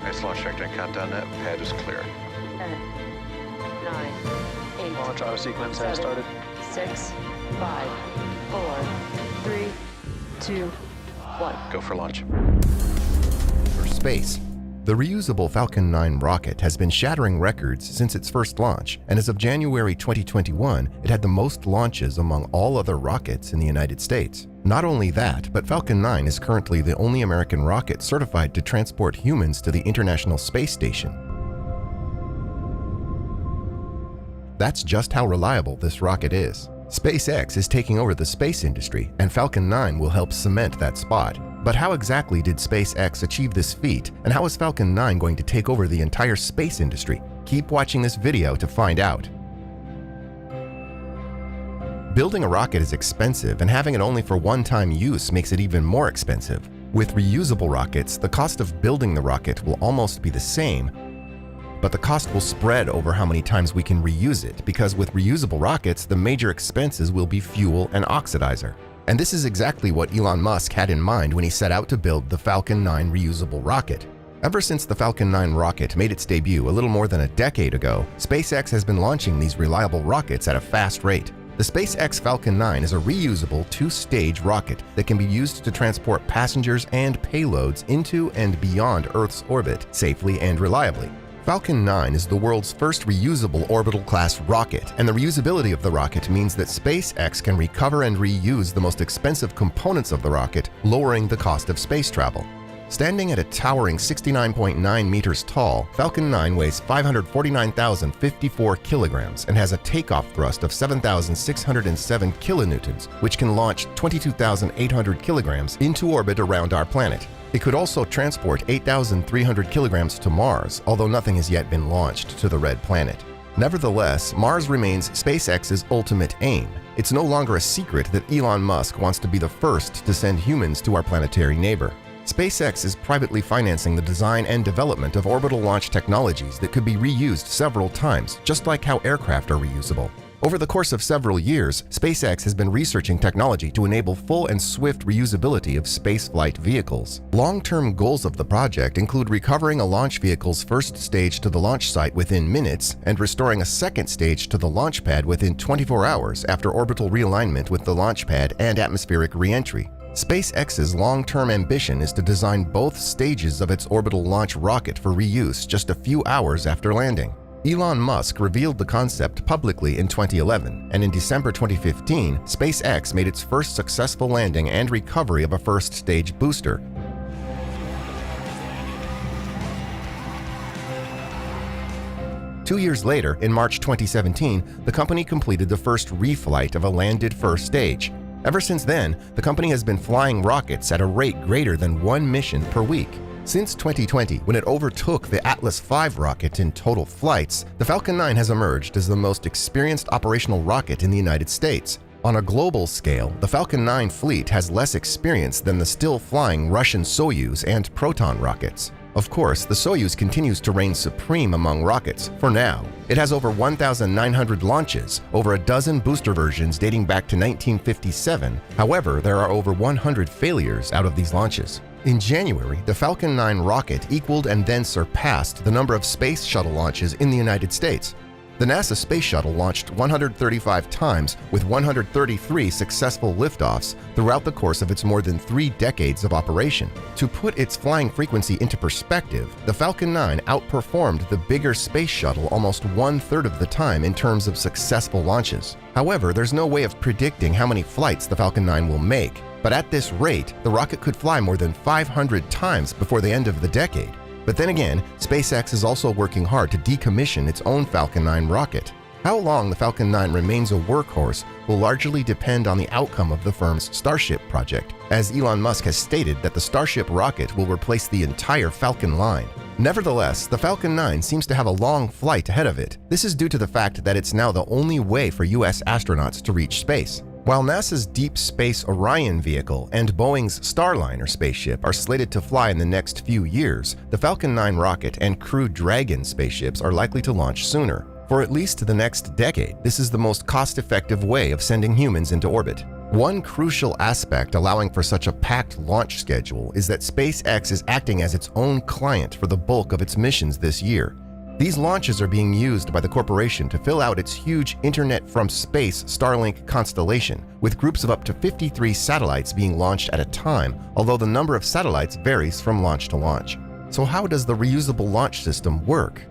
Nice launch trajectory countdown net. Pad is clear. 10, 9, 8. Launch auto sequence has started. 6, 5, 4, 3, 2, 1. Go for launch. For space, the reusable Falcon 9 rocket has been shattering records since its first launch, and as of January 2021, it had the most launches among all other rockets in the United States. Not only that, but Falcon 9 is currently the only American rocket certified to transport humans to the International Space Station. That's just how reliable this rocket is. SpaceX is taking over the space industry, and Falcon 9 will help cement that spot. But how exactly did SpaceX achieve this feat, and how is Falcon 9 going to take over the entire space industry? Keep watching this video to find out. Building a rocket is expensive, and having it only for one-time use makes it even more expensive. With reusable rockets, the cost of building the rocket will almost be the same, but the cost will spread over how many times we can reuse it, because with reusable rockets, the major expenses will be fuel and oxidizer. And this is exactly what Elon Musk had in mind when he set out to build the Falcon 9 reusable rocket. Ever since the Falcon 9 rocket made its debut a little more than a decade ago, SpaceX has been launching these reliable rockets at a fast rate. The SpaceX Falcon 9 is a reusable two-stage rocket that can be used to transport passengers and payloads into and beyond Earth's orbit safely and reliably. Falcon 9 is the world's first reusable orbital-class rocket, and the reusability of the rocket means that SpaceX can recover and reuse the most expensive components of the rocket, lowering the cost of space travel. Standing at a towering 69.9 meters tall, Falcon 9 weighs 549,054 kilograms and has a takeoff thrust of 7,607 kilonewtons, which can launch 22,800 kilograms into orbit around our planet. It could also transport 8,300 kilograms to Mars, although nothing has yet been launched to the Red Planet. Nevertheless, Mars remains SpaceX's ultimate aim. It's no longer a secret that Elon Musk wants to be the first to send humans to our planetary neighbor. SpaceX is privately financing the design and development of orbital launch technologies that could be reused several times, just like how aircraft are reusable. Over the course of several years, SpaceX has been researching technology to enable full and swift reusability of spaceflight vehicles. Long-term goals of the project include recovering a launch vehicle's first stage to the launch site within minutes and restoring a second stage to the launch pad within 24 hours after orbital realignment with the launch pad and atmospheric re-entry. SpaceX's long-term ambition is to design both stages of its orbital launch rocket for reuse just a few hours after landing. Elon Musk revealed the concept publicly in 2011, and in December 2015, SpaceX made its first successful landing and recovery of a first-stage booster. Two years later, in March 2017, the company completed the first reflight of a landed first stage. Ever since then, the company has been flying rockets at a rate greater than one mission per week. Since 2020, when it overtook the Atlas V rocket in total flights, the Falcon 9 has emerged as the most experienced operational rocket in the United States. On a global scale, the Falcon 9 fleet has less experience than the still-flying Russian Soyuz and Proton rockets. Of course, the Soyuz continues to reign supreme among rockets, for now. It has over 1,900 launches, over a dozen booster versions dating back to 1957. However, there are over 100 failures out of these launches. In January, the Falcon 9 rocket equaled and then surpassed the number of space shuttle launches in the United States. The NASA Space Shuttle launched 135 times with 133 successful liftoffs throughout the course of its more than 3 decades of operation. To put its flying frequency into perspective, the Falcon 9 outperformed the bigger Space Shuttle almost 1/3 of the time in terms of successful launches. However, there's no way of predicting how many flights the Falcon 9 will make. But at this rate, the rocket could fly more than 500 times before the end of the decade. But then again, SpaceX is also working hard to decommission its own Falcon 9 rocket. How long the Falcon 9 remains a workhorse will largely depend on the outcome of the firm's Starship project, as Elon Musk has stated that the Starship rocket will replace the entire Falcon line. Nevertheless, the Falcon 9 seems to have a long flight ahead of it. This is due to the fact that it's now the only way for US astronauts to reach space. While NASA's Deep Space Orion vehicle and Boeing's Starliner spaceship are slated to fly in the next few years, the Falcon 9 rocket and Crew Dragon spaceships are likely to launch sooner. For at least the next decade, this is the most cost-effective way of sending humans into orbit. One crucial aspect allowing for such a packed launch schedule is that SpaceX is acting as its own client for the bulk of its missions this year. These launches are being used by the corporation to fill out its huge Internet from Space Starlink constellation, with groups of up to 53 satellites being launched at a time, although the number of satellites varies from launch to launch. So how does the reusable launch system work?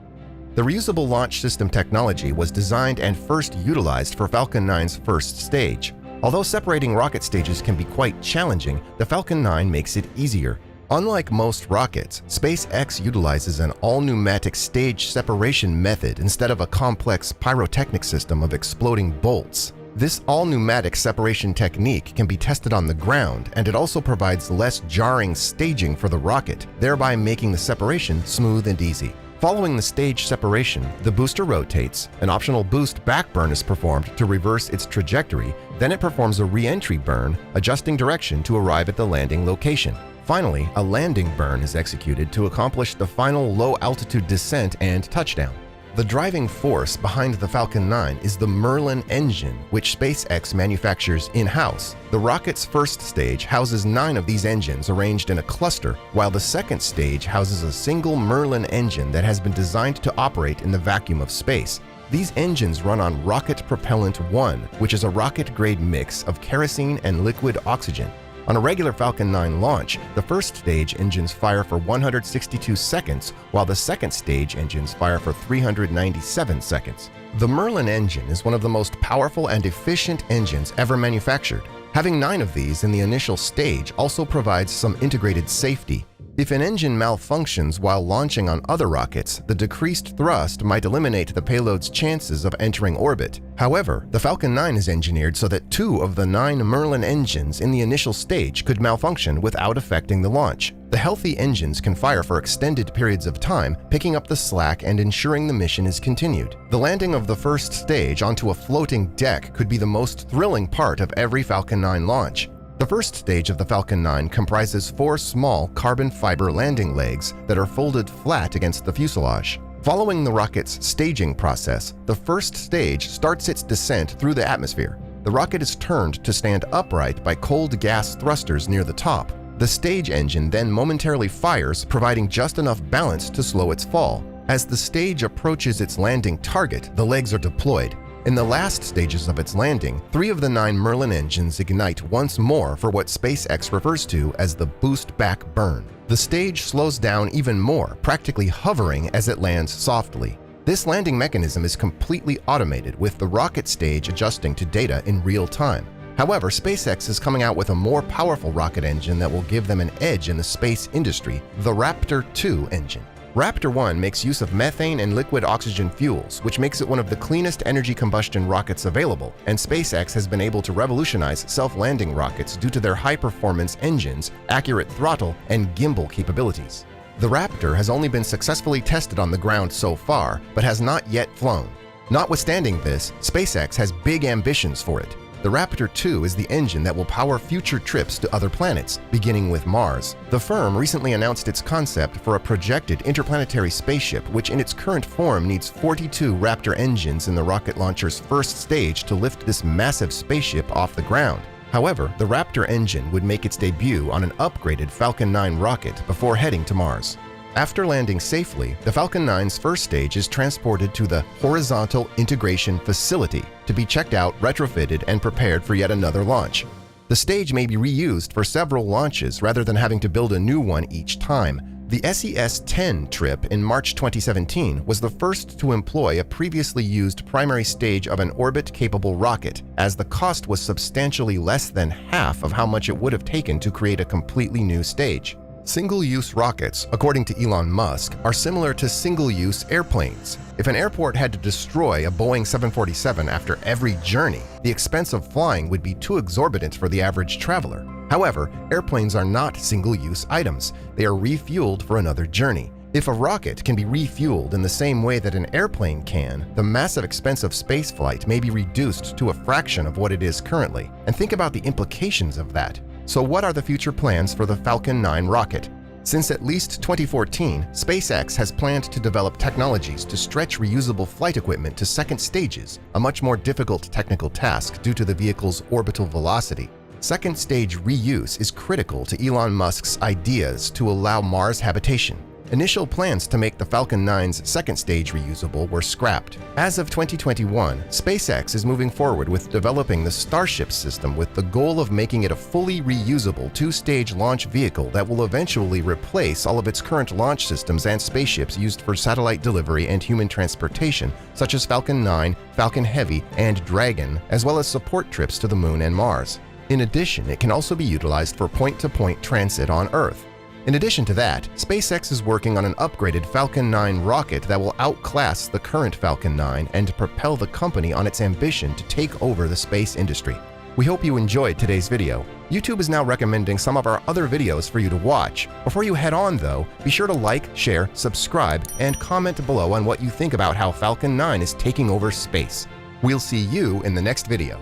The reusable launch system technology was designed and first utilized for Falcon 9's first stage. Although separating rocket stages can be quite challenging, the Falcon 9 makes it easier. Unlike most rockets, SpaceX utilizes an all-pneumatic stage separation method instead of a complex pyrotechnic system of exploding bolts. This all-pneumatic separation technique can be tested on the ground, and it also provides less jarring staging for the rocket, thereby making the separation smooth and easy. Following the stage separation, the booster rotates, an optional boost back burn is performed to reverse its trajectory, then it performs a re-entry burn, adjusting direction to arrive at the landing location. Finally, a landing burn is executed to accomplish the final low-altitude descent and touchdown. The driving force behind the Falcon 9 is the Merlin engine, which SpaceX manufactures in-house. The rocket's first stage houses 9 of these engines arranged in a cluster, while the second stage houses a single Merlin engine that has been designed to operate in the vacuum of space. These engines run on rocket propellant 1, which is a rocket-grade mix of kerosene and liquid oxygen. On a regular Falcon 9 launch, the first stage engines fire for 162 seconds, while the second stage engines fire for 397 seconds. The Merlin engine is one of the most powerful and efficient engines ever manufactured. Having 9 of these in the initial stage also provides some integrated safety. If an engine malfunctions while launching on other rockets, the decreased thrust might eliminate the payload's chances of entering orbit. However, the Falcon 9 is engineered so that 2 of the 9 Merlin engines in the initial stage could malfunction without affecting the launch. The healthy engines can fire for extended periods of time, picking up the slack and ensuring the mission is continued. The landing of the first stage onto a floating deck could be the most thrilling part of every Falcon 9 launch. The first stage of the Falcon 9 comprises 4 small carbon fiber landing legs that are folded flat against the fuselage. Following the rocket's staging process, the first stage starts its descent through the atmosphere. The rocket is turned to stand upright by cold gas thrusters near the top. The stage engine then momentarily fires, providing just enough balance to slow its fall. As the stage approaches its landing target, the legs are deployed. In the last stages of its landing, 3 of the 9 Merlin engines ignite once more for what SpaceX refers to as the boost back burn. The stage slows down even more, practically hovering as it lands softly. This landing mechanism is completely automated, with the rocket stage adjusting to data in real time. However, SpaceX is coming out with a more powerful rocket engine that will give them an edge in the space industry, the Raptor 2 engine. Raptor 1 makes use of methane and liquid oxygen fuels, which makes it one of the cleanest energy combustion rockets available, and SpaceX has been able to revolutionize self-landing rockets due to their high-performance engines, accurate throttle, and gimbal capabilities. The Raptor has only been successfully tested on the ground so far, but has not yet flown. Notwithstanding this, SpaceX has big ambitions for it. The Raptor 2 is the engine that will power future trips to other planets, beginning with Mars. The firm recently announced its concept for a projected interplanetary spaceship, which in its current form needs 42 Raptor engines in the rocket launcher's first stage to lift this massive spaceship off the ground. However, the Raptor engine would make its debut on an upgraded Falcon 9 rocket before heading to Mars. After landing safely, the Falcon 9's first stage is transported to the Horizontal Integration Facility to be checked out, retrofitted, and prepared for yet another launch. The stage may be reused for several launches rather than having to build a new one each time. The SES-10 trip in March 2017 was the first to employ a previously used primary stage of an orbit-capable rocket, as the cost was substantially less than half of how much it would have taken to create a completely new stage. Single-use rockets, according to Elon Musk, are similar to single-use airplanes. If an airport had to destroy a Boeing 747 after every journey, the expense of flying would be too exorbitant for the average traveler. However, airplanes are not single-use items. They are refueled for another journey. If a rocket can be refueled in the same way that an airplane can, the massive expense of spaceflight may be reduced to a fraction of what it is currently. And think about the implications of that. So what are the future plans for the Falcon 9 rocket? Since at least 2014, SpaceX has planned to develop technologies to stretch reusable flight equipment to second stages, a much more difficult technical task due to the vehicle's orbital velocity. Second stage reuse is critical to Elon Musk's ideas to allow Mars habitation. Initial plans to make the Falcon 9's second stage reusable were scrapped. As of 2021, SpaceX is moving forward with developing the Starship system with the goal of making it a fully reusable two-stage launch vehicle that will eventually replace all of its current launch systems and spaceships used for satellite delivery and human transportation, such as Falcon 9, Falcon Heavy, and Dragon, as well as support trips to the Moon and Mars. In addition, it can also be utilized for point-to-point transit on Earth. In addition to that, SpaceX is working on an upgraded Falcon 9 rocket that will outclass the current Falcon 9 and propel the company on its ambition to take over the space industry. We hope you enjoyed today's video. YouTube is now recommending some of our other videos for you to watch. Before you head on though, be sure to like, share, subscribe, and comment below on what you think about how Falcon 9 is taking over space. We'll see you in the next video.